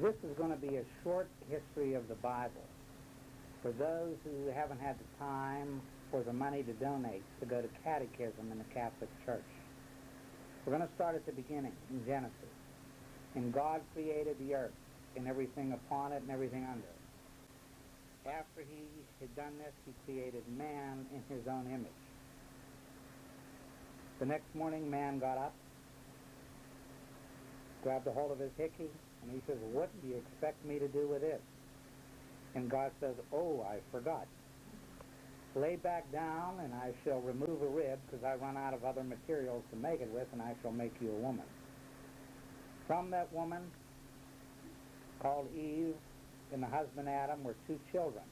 This is going to be a short history of the Bible for those who haven't had the time or the money to donate to go to catechism in the Catholic Church. We're going to start at the beginning, in Genesis. And God created the earth and everything upon it and everything under it. After he had done this, he created man in his own image. The next morning, man got up, grabbed a hold of his hickey, and he says, "What do you expect me to do with this?" And God says, "Oh, I forgot. Lay back down, and I shall remove a rib, because I run out of other materials to make it with, and I shall make you a woman." From that woman, called Eve, and the husband Adam were two children,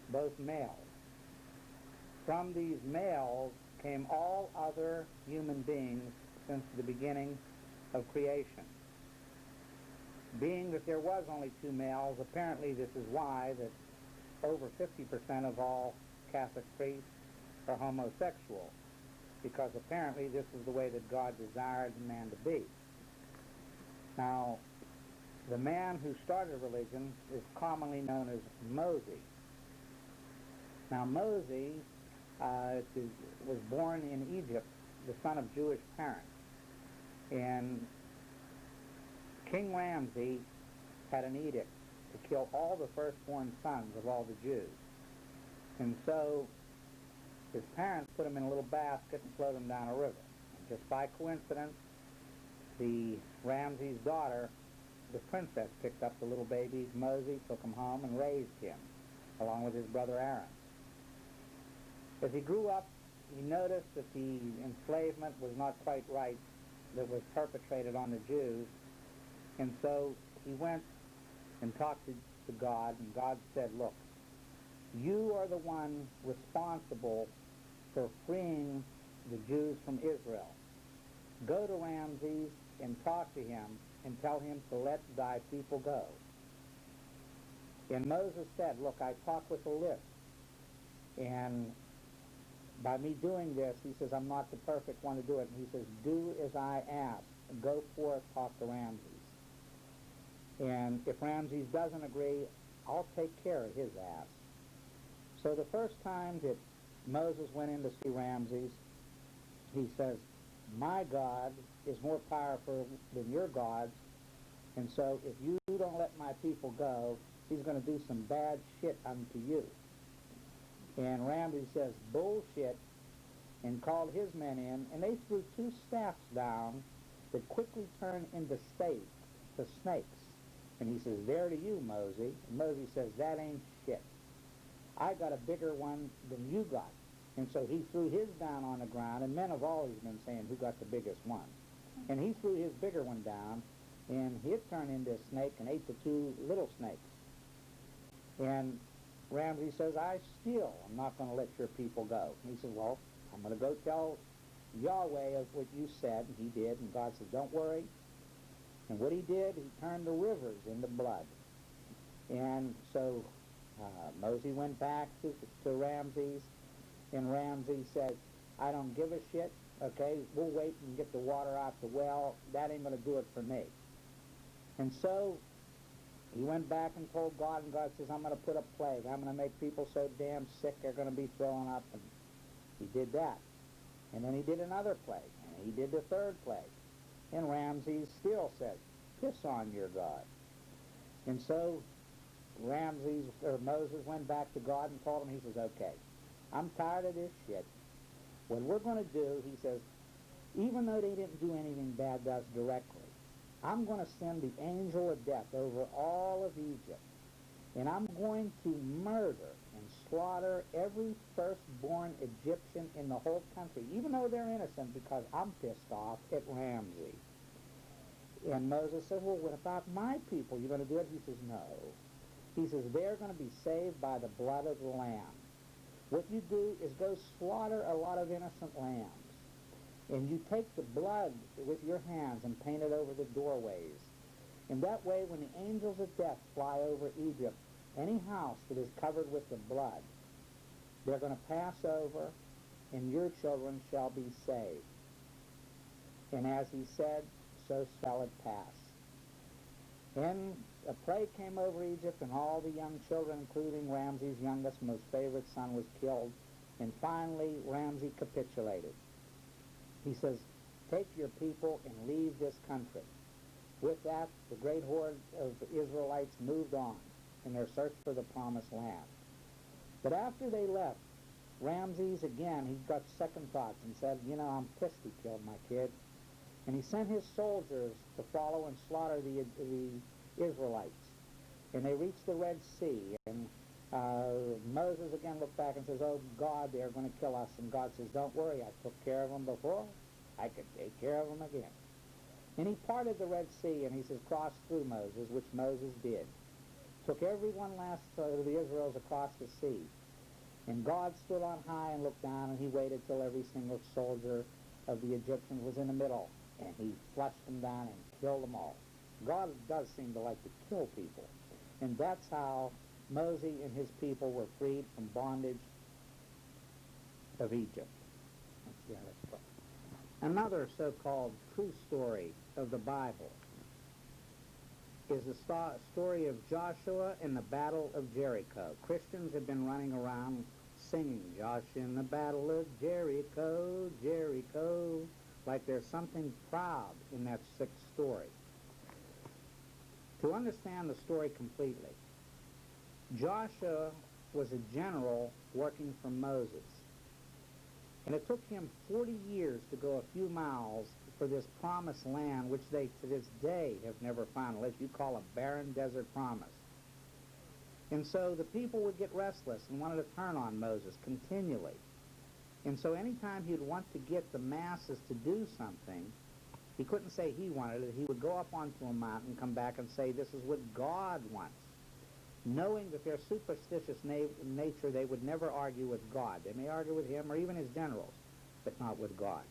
both males. From these males came all other human beings since the beginning of creation. Being that there was only two males, apparently this is why that over 50% of all Catholic priests are homosexual, because apparently this is the way that God desired man to be. Now, the man who started religion is commonly known as Moses. Now, Moses was born in Egypt, the son of Jewish parents. And King Ramses had an edict to kill all the firstborn sons of all the Jews. And so his parents put him in a little basket and floated him down a river. And just by coincidence, the Ramses' daughter, the princess, picked up the little baby Moses, took him home, and raised him, along with his brother Aaron. As he grew up, he noticed that the enslavement was not quite right that was perpetrated on the Jews, and so he went and talked to God, and God said, "Look, you are the one responsible for freeing the Jews from Israel. Go to Ramses and talk to him and tell him to let thy people go." And Moses said, "Look, I talk with a lisp, and by me doing this," he says, "I'm not the perfect one to do it." And he says, "Do as I ask. Go forth, talk to Ramses. And if Ramses doesn't agree, I'll take care of his ass." So the first time that Moses went in to see Ramses, he says, "My God is more powerful than your gods, and so if you don't let my people go, he's going to do some bad shit unto you." And Ramses says, "Bullshit," and called his men in, and they threw two staffs down that quickly turned into snakes. And he says, "There to you, Moses." And Moses says, "That ain't shit. I got a bigger one than you got." And so he threw his down on the ground, and men have always been saying who got the biggest one. And he threw his bigger one down, and it turned into a snake and ate the two little snakes. And Ramses says, "I still am not going to let your people go." And he says, "Well, I'm going to go tell Yahweh of what you said." And he did, and God said, "Don't worry." And what he did, he turned the rivers into blood. And so Moses went back to Ramses, and Ramses said, "I don't give a shit, okay? We'll wait and get the water out the well. That ain't going to do it for me." And so he went back and told God, and God says, "I'm going to put a plague. I'm going to make people so damn sick they're going to be throwing up." And he did that. And then he did another plague, and he did the third plague. And Ramses still said, "Piss on your God." And so Moses went back to God and told him, he says, "Okay, I'm tired of this shit. What we're going to do," he says, "even though they didn't do anything bad to us directly, I'm going to send the angel of death over all of Egypt, and I'm going to murder and slaughter every firstborn Egyptian in the whole country, even though they're innocent, because I'm pissed off at Ramses." And Moses said, "Well, what about my people? You going to do it?" He says, "No." He says, "They're going to be saved by the blood of the Lamb. What you do is go slaughter a lot of innocent lambs, and you take the blood with your hands and paint it over the doorways. And that way, when the angels of death fly over Egypt, any house that is covered with the blood, they're going to pass over, and your children shall be saved." And as he said, so shall it pass. And a plague came over Egypt, and all the young children, including Ramses' youngest, most favorite son, was killed. And finally, Ramses capitulated. He says, take your people and leave this country. With that, the great horde of Israelites moved on in their search for the promised land. But after they left, Ramses, again, he got second thoughts and said, I'm pissed he killed my kid. And he sent his soldiers to follow and slaughter the Israelites. And they reached the Red Sea. And Moses again looked back and says, oh, God, they're going to kill us. And God says, don't worry, I took care of them before. I could take care of them again. And he parted the Red Sea, and he says, cross through Moses, which Moses did. Took every one last of the Israels across the sea. And God stood on high and looked down, and he waited till every single soldier of the Egyptians was in the middle. And he flushed them down and killed them all. God does seem to like to kill people. And that's how Moses and his people were freed from bondage of Egypt. Let's see how that's called. Another so-called true story of the Bible is the story of Joshua and the Battle of Jericho. Christians have been running around singing, Joshua in the Battle of Jericho, Jericho, like there's something proud in that sixth story. To understand the story completely, Joshua was a general working for Moses. And it took him 40 years to go a few miles for this promised land, which they to this day have never found, unless you call a barren desert promise. And so the people would get restless and wanted to turn on Moses continually. And so anytime he'd want to get the masses to do something, he couldn't say he wanted it. He would go up onto a mountain and come back and say, this is what God wants. Knowing that their superstitious nature, they would never argue with God. They may argue with him or even his generals, but not with God.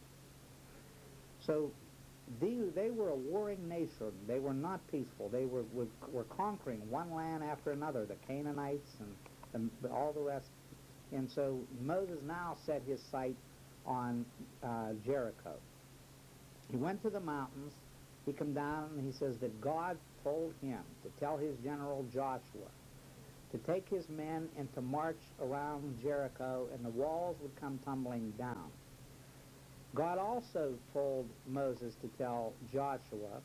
So they were a warring nation. They were not peaceful. They were conquering one land after another, the Canaanites and all the rest. And so Moses now set his sight on Jericho. He went to the mountains. He came down and he says that God told him to tell his general Joshua to take his men and to march around Jericho, and the walls would come tumbling down. God also told Moses to tell Joshua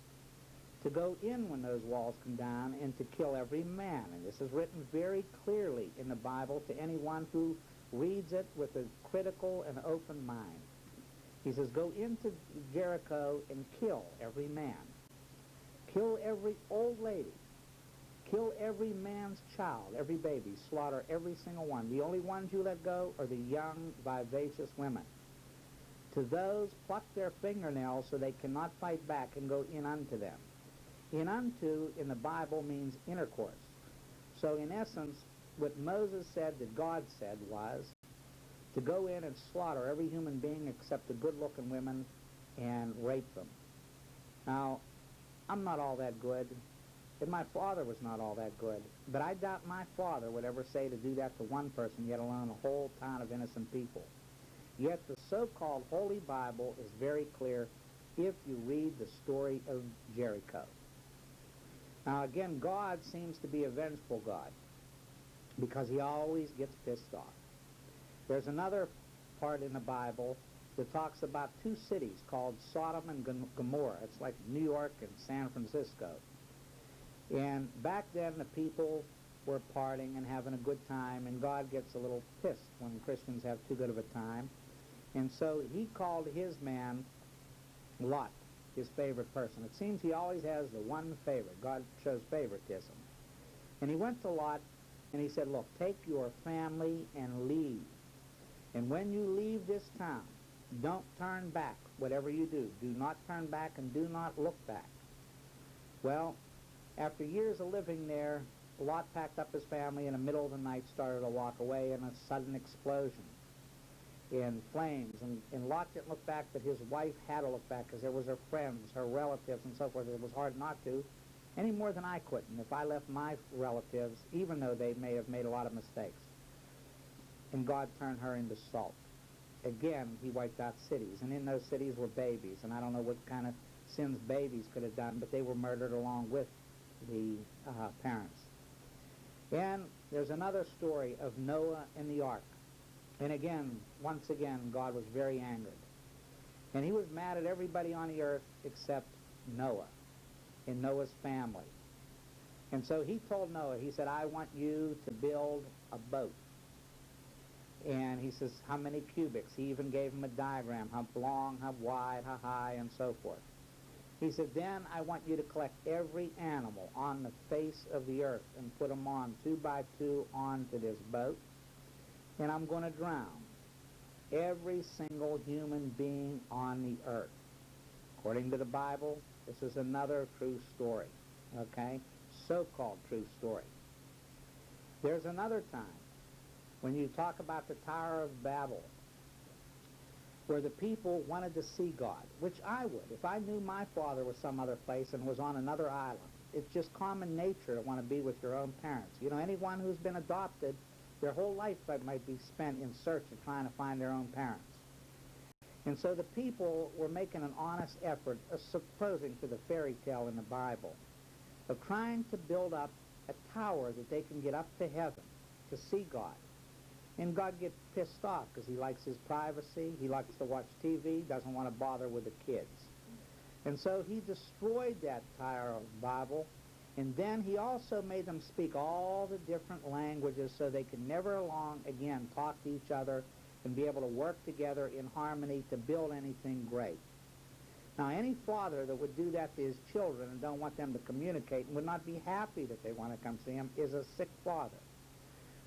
to go in when those walls come down and to kill every man. And this is written very clearly in the Bible to anyone who reads it with a critical and open mind. He says, go into Jericho and kill every man. Kill every old lady. Kill every man's child, every baby. Slaughter every single one. The only ones you let go are the young, vivacious women. To those, pluck their fingernails so they cannot fight back and go in unto them. In unto, in the Bible, means intercourse. So in essence, what Moses said that God said was to go in and slaughter every human being except the good-looking women and rape them. Now, I'm not all that good, and my father was not all that good, but I doubt my father would ever say to do that to one person, yet alone a whole town of innocent people. Yet the so-called Holy Bible is very clear if you read the story of Jericho. Now again, God seems to be a vengeful God because he always gets pissed off. There's another part in the Bible that talks about two cities called Sodom and Gomorrah. It's like New York and San Francisco. And back then the people were partying and having a good time, and God gets a little pissed when Christians have too good of a time. And so he called his man Lot, his favorite person. It seems he always has the one favorite. God shows favoritism. And he went to Lot and he said, look, take your family and leave. And when you leave this town, don't turn back, whatever you do. Do not turn back and do not look back. Well, after years of living there, Lot packed up his family in the middle of the night, started to walk away, and a sudden explosion in flames. And Lot didn't look back, but his wife had to look back because there was her friends, her relatives, and so forth. It was hard not to, any more than I couldn't if I left my relatives, even though they may have made a lot of mistakes. And God turned her into salt. Again, he wiped out cities, and in those cities were babies, and I don't know what kind of sins babies could have done, but they were murdered along with the parents. And there's another story of Noah and the ark. And again, once again, God was very angry. And he was mad at everybody on the earth except Noah and Noah's family. And so he told Noah, he said, I want you to build a boat. And he says, how many cubits? He even gave him a diagram, how long, how wide, how high, and so forth. He said, then I want you to collect every animal on the face of the earth and put them on 2 by 2 onto this boat. And I'm going to drown every single human being on the earth. According to the Bible, this is another true story, okay? So-called true story. There's another time when you talk about the Tower of Babel, where the people wanted to see God, which I would. If I knew my father was some other place and was on another island, it's just common nature to want to be with your own parents. You know, anyone who's been adopted, their whole life might be spent in search of trying to find their own parents. And so the people were making an honest effort, supposing to the fairy tale in the Bible, of trying to build up a tower that they can get up to heaven to see God. And God gets pissed off because he likes his privacy, he likes to watch TV, doesn't want to bother with the kids. And so he destroyed that Tower of Babel, and then he also made them speak all the different languages so they could never long again talk to each other and be able to work together in harmony to build anything great. Now, any father that would do that to his children and don't want them to communicate and would not be happy that they want to come see him is a sick father.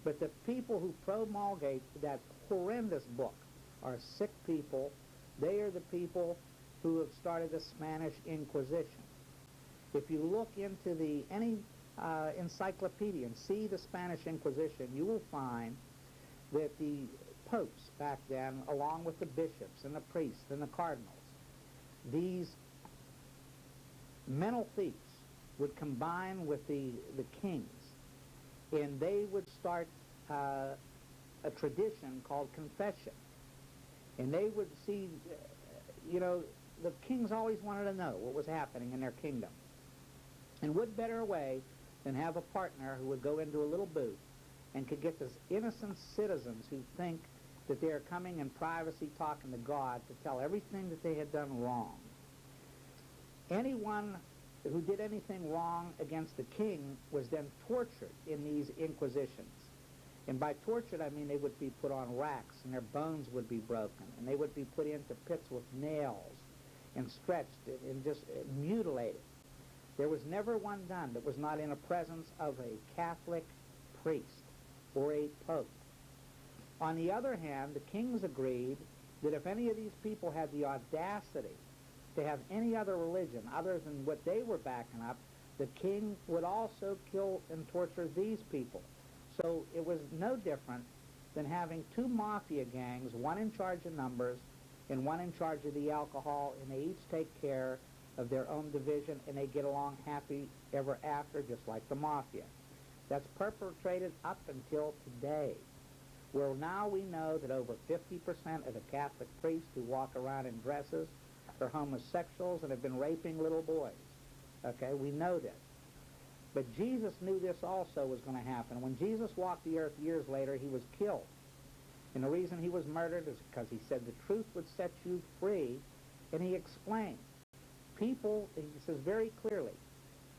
But the people who promulgate that horrendous book are sick people. They are the people who have started the Spanish Inquisition. If you look into any encyclopedia and see the Spanish Inquisition, you will find that the popes back then, along with the bishops and the priests and the cardinals, these mental thieves would combine with the kings, and they would start a tradition called confession. And they would see, the kings always wanted to know what was happening in their kingdom. And what better way than have a partner who would go into a little booth and could get these innocent citizens who think that they are coming in privacy talking to God to tell everything that they had done wrong. Anyone who did anything wrong against the king was then tortured in these inquisitions. And by tortured, I mean they would be put on racks and their bones would be broken, and they would be put into pits with nails and stretched and just mutilated. There was never one done that was not in the presence of a Catholic priest or a pope. On the other hand, the kings agreed that if any of these people had the audacity to have any other religion other than what they were backing up, the king would also kill and torture these people. So it was no different than having 2 mafia gangs, one in charge of numbers and one in charge of the alcohol, and they each take care of their own division, and they get along happy ever after, just like the mafia. That's perpetrated up until today, where now we know that over 50% of the Catholic priests who walk around in dresses are homosexuals and have been raping little boys. Okay, we know this. But Jesus knew this also was going to happen. When Jesus walked the earth years later, he was killed. And the reason he was murdered is because he said the truth would set you free, and he explained. People, he says very clearly,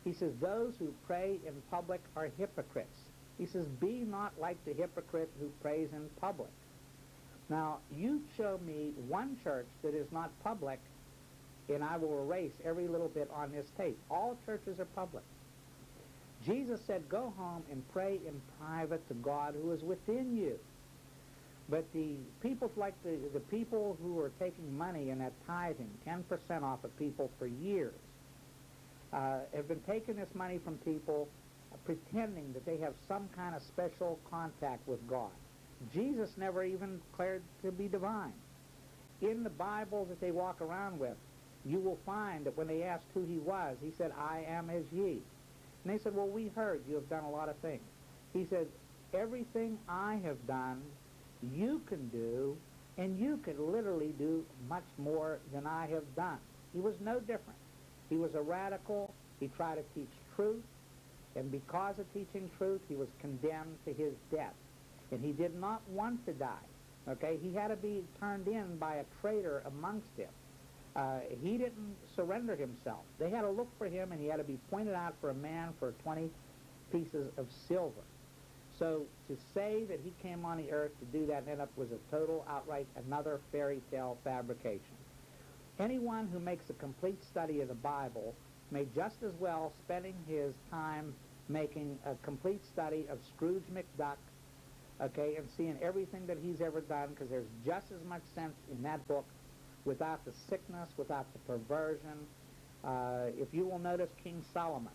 he says, those who pray in public are hypocrites. He says, be not like the hypocrite who prays in public. Now, you show me one church that is not public, and I will erase every little bit on this tape. All churches are public. Jesus said, go home and pray in private to God who is within you. But the people like the people who are taking money and that tithing, 10% off of people for years, have been taking this money from people pretending that they have some kind of special contact with God. Jesus never even declared to be divine. In the Bible that they walk around with, you will find that when they asked who he was, he said, I am as ye. And they said, well, we heard you have done a lot of things. He said, everything I have done, you can do, and you can literally do much more than I have done. He was no different. He was a radical. He tried to teach truth. And because of teaching truth, he was condemned to his death. And he did not want to die. Okay? He had to be turned in by a traitor amongst them. He didn't surrender himself. They had to look for him, and he had to be pointed out for a man for 20 pieces of silver. So to say that he came on the earth to do that was a total, outright, another fairy tale fabrication. Anyone who makes a complete study of the Bible may just as well spending his time making a complete study of Scrooge McDuck, okay, and seeing everything that he's ever done, because there's just as much sense in that book without the sickness, without the perversion. If you will notice King Solomon.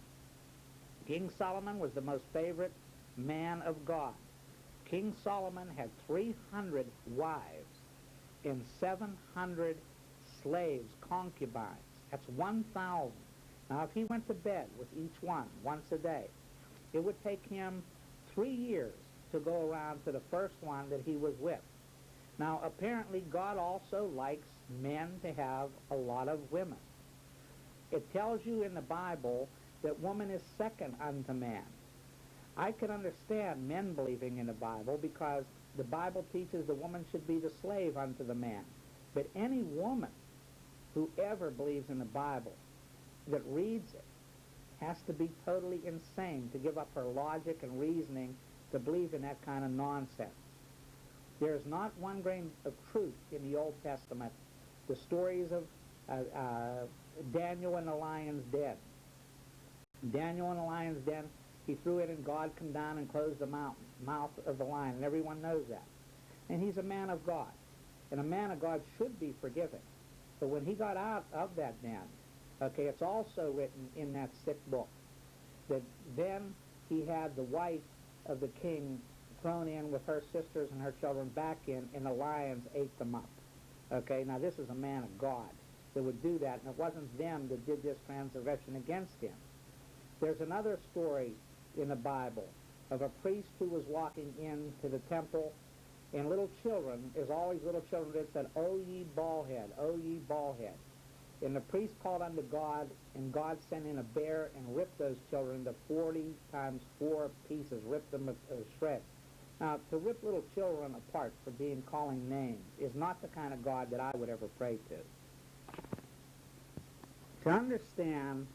King Solomon was the most favorite man of God. King Solomon had 300 wives and 700 slaves, concubines. That's 1,000. Now, if he went to bed with each one once a day, it would take him 3 years to go around to the first one that he was with. Now, apparently, God also likes men to have a lot of women. It tells you in the Bible that woman is second unto man. I can understand men believing in the Bible because the Bible teaches the woman should be the slave unto the man. But any woman who ever believes in the Bible that reads it has to be totally insane to give up her logic and reasoning to believe in that kind of nonsense. There's not one grain of truth in the Old Testament. The stories of Daniel in the lion's den. Daniel in the lion's den, he threw it and God come down and closed the mouth of the lion, and everyone knows that. And he's a man of God. And a man of God should be forgiving. But when he got out of that den, okay, it's also written in that sick book that then he had the wife of the king thrown in with her sisters and her children back in, and the lions ate them up. Okay, now this is a man of God that would do that, and it wasn't them that did this transgression against him. There's another story in the Bible of a priest who was walking into the temple, and little children, there's always little children that said, "O ye bald head, O ye bald head." And the priest called unto God, and God sent in a bear and ripped those children into 40 times 4 pieces, ripped them to shreds. Now, to rip little children apart for calling names is not the kind of God that I would ever pray to. To understand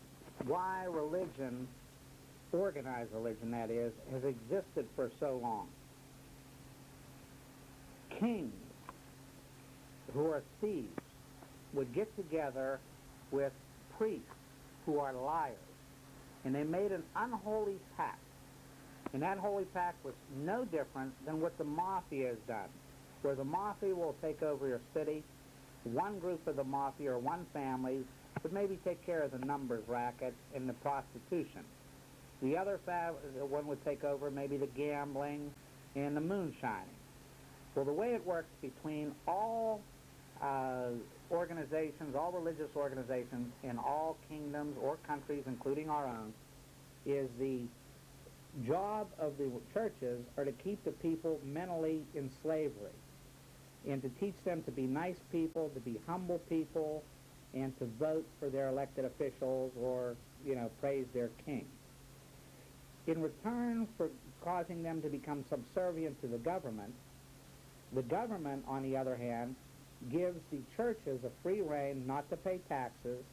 why religion, organized religion that is, has existed for so long, kings who are thieves would get together with priests who are liars, and they made an unholy pact. And that holy pact was no different than what the mafia has done, where the mafia will take over your city. One group of the mafia or one family would maybe take care of the numbers racket and the prostitution. The other one would take over maybe the gambling and the moonshining. Well, the way it works between all organizations, all religious organizations in all kingdoms or countries, including our own, is the job of the churches are to keep the people mentally in slavery and to teach them to be nice people, to be humble people, and to vote for their elected officials or, praise their king. In return for causing them to become subservient to the government, on the other hand, gives the churches a free rein not to pay taxes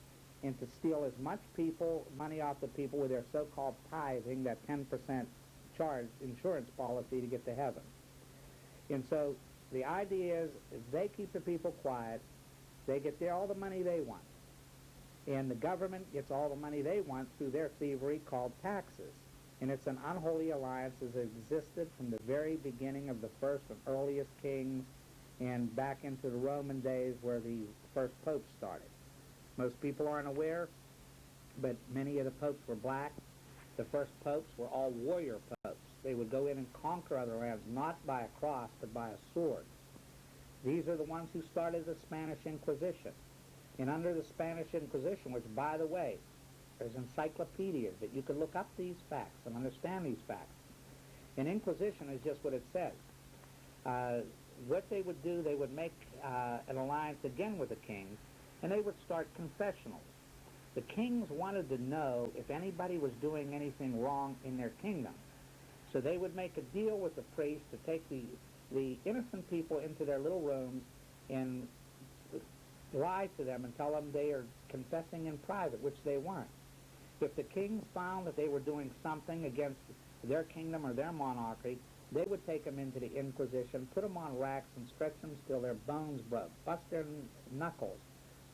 and to steal as much money off the people with their so-called tithing, that 10% charge insurance policy to get to heaven. And so the idea is if they keep the people quiet, they get all the money they want. And the government gets all the money they want through their thievery called taxes. And it's an unholy alliance that existed from the very beginning of the first and earliest kings and back into the Roman days where the first popes started. Most people aren't aware, but many of the popes were black. The first popes were all warrior popes. They would go in and conquer other lands, not by a cross, but by a sword. These are the ones who started the Spanish Inquisition. And under the Spanish Inquisition, which, by the way, there's encyclopedias that you can look up these facts and understand these facts. An Inquisition is just what it says. What they would do, they would make an alliance again with the king, and they would start confessionals. The kings wanted to know if anybody was doing anything wrong in their kingdom. So they would make a deal with the priest to take the innocent people into their little rooms and lie to them and tell them they are confessing in private, which they weren't. If the kings found that they were doing something against their kingdom or their monarchy, they would take them into the Inquisition, put them on racks, and stretch them till their bones broke, bust their knuckles,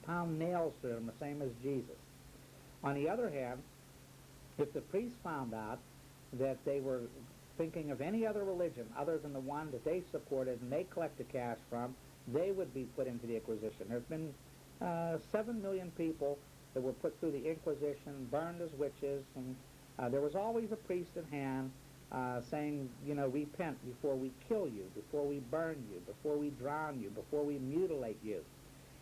pound nails through them, the same as Jesus. On the other hand, if the priests found out that they were thinking of any other religion other than the one that they supported and they collected cash from, they would be put into the Inquisition. There's been 7 million people that were put through the Inquisition, burned as witches, and there was always a priest at hand saying, repent before we kill you, before we burn you, before we drown you, before we mutilate you.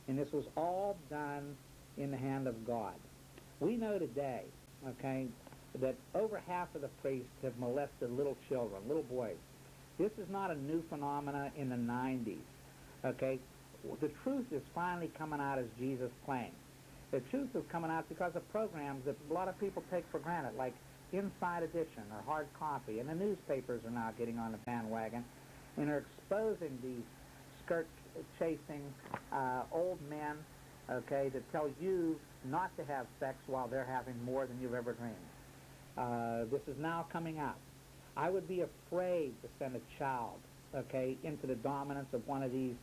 And this was all done in the hand of God. We know today, that over half of the priests have molested little children, little boys. This is not a new phenomena in the 90s, The truth is finally coming out as Jesus claimed. The truth is coming out because of programs that a lot of people take for granted, like Inside Edition or Hard Copy, and the newspapers are now getting on the bandwagon and are exposing these skirt-chasing old men, that tell you not to have sex while they're having more than you've ever dreamed. This is now coming out. I would be afraid to send a child, into the dominance of one of these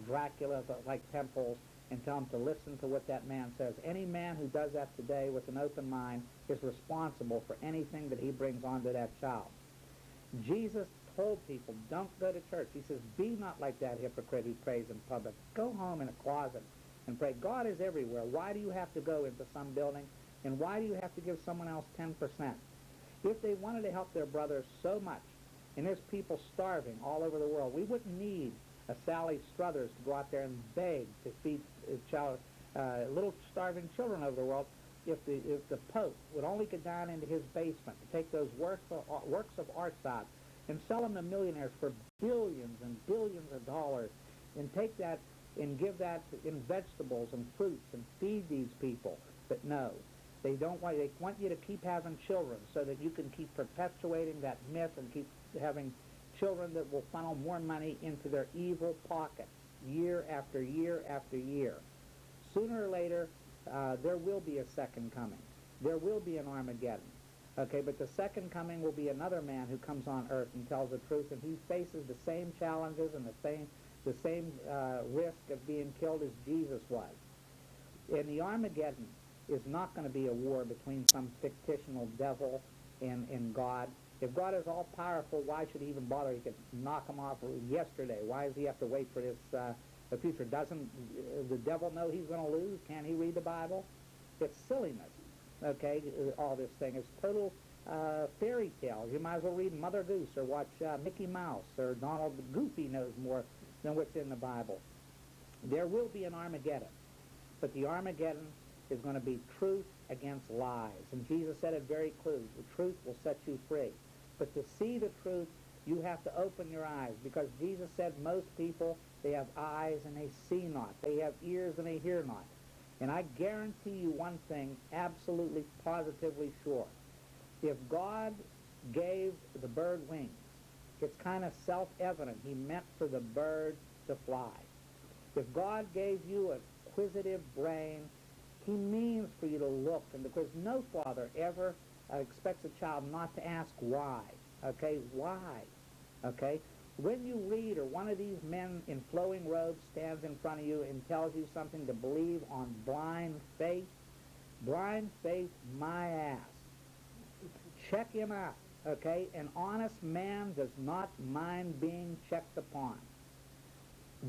Dracula-like temples and tell him to listen to what that man says. Any man who does that today with an open mind is responsible for anything that he brings onto that child. Jesus told people, don't go to church. He says, be not like that hypocrite who prays in public. Go home in a closet and pray. God is everywhere. Why do you have to go into some building? And why do you have to give someone else 10%? If they wanted to help their brothers so much, and there's people starving all over the world, we wouldn't need a Sally Struthers to go out there and beg to feed little starving children over the world. If the Pope would only get down into his basement to take those works of art out and sell them to millionaires for billions and billions of dollars, and take that and give that in vegetables and fruits and feed these people. But no, they want you to keep having children so that you can keep perpetuating that myth and keep having children that will funnel more money into their evil pockets year after year after year. Sooner or later, there will be a second coming. There will be an Armageddon. But the second coming will be another man who comes on earth and tells the truth, and he faces the same challenges and the same risk of being killed as Jesus was. And the Armageddon is not going to be a war between some fictional devil and God. If God is all-powerful, why should he even bother? He could knock him off yesterday. Why does he have to wait for this the future? Doesn't the devil know he's going to lose? Can't he read the Bible? It's silliness, all this thing. It's total fairy tales. You might as well read Mother Goose or watch Mickey Mouse or Donald the Goofy knows more than what's in the Bible. There will be an Armageddon, but the Armageddon is going to be truth against lies. And Jesus said it very clearly, the truth will set you free. But to see the truth, you have to open your eyes, because Jesus said most people, they have eyes and they see not. They have ears and they hear not. And I guarantee you one thing, absolutely, positively sure. If God gave the bird wings, it's kind of self-evident he meant for the bird to fly. If God gave you an inquisitive brain, he means for you to look, and because no father ever expects a child not to ask why. Why? When you read, or one of these men in flowing robes stands in front of you and tells you something to believe on blind faith, my ass. Check him out, An honest man does not mind being checked upon.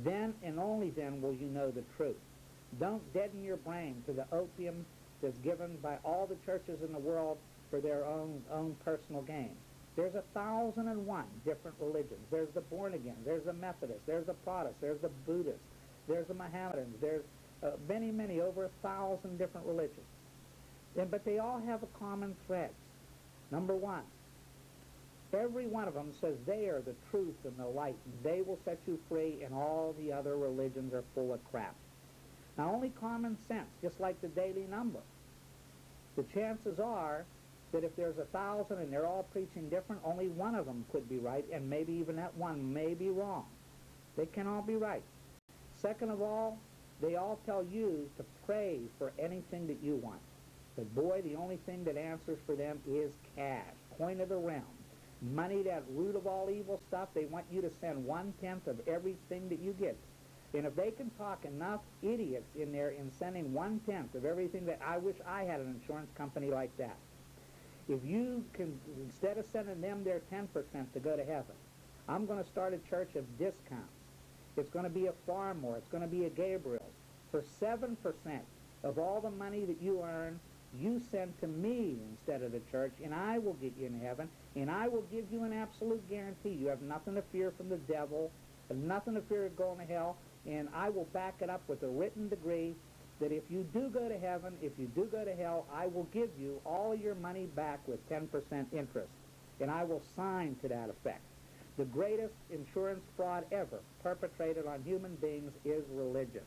Then and only then will you know the truth. Don't deaden your brain to the opium that's given by all the churches in the world for their own personal gain. There's 1,001 different religions. There's the born-again, there's the Methodist, there's the Protestant, there's the Buddhist, there's the Mohammedans, there's many, over 1,000 different religions. But they all have a common thread. Number one, every one of them says they are the truth and the light, and they will set you free, and all the other religions are full of crap. Now, only common sense, just like the daily number, The chances are that if there's 1,000 and they're all preaching different, only one of them could be right, and maybe even that one may be wrong. They can all be right. Second of all, they all tell you to pray for anything that you want. But boy, the only thing that answers for them is cash, coin of the realm. Money, that root of all evil stuff. They want you to send 1/10 of everything that you get. And if they can talk enough idiots in there in sending 1/10 of everything, that I wish I had an insurance company like that. If you can, instead of sending them their 10% to go to heaven, I'm going to start a church of discounts. It's going to be a Farmore. It's going to be a Gabriel's. For 7% of all the money that you earn, you send to me instead of the church, and I will get you in heaven, and I will give you an absolute guarantee. You have nothing to fear from the devil, and nothing to fear of going to hell, and I will back it up with a written degree that if you do go to heaven, if you do go to hell, I will give you all your money back with 10% interest, and I will sign to that effect. The greatest insurance fraud ever perpetrated on human beings is religion.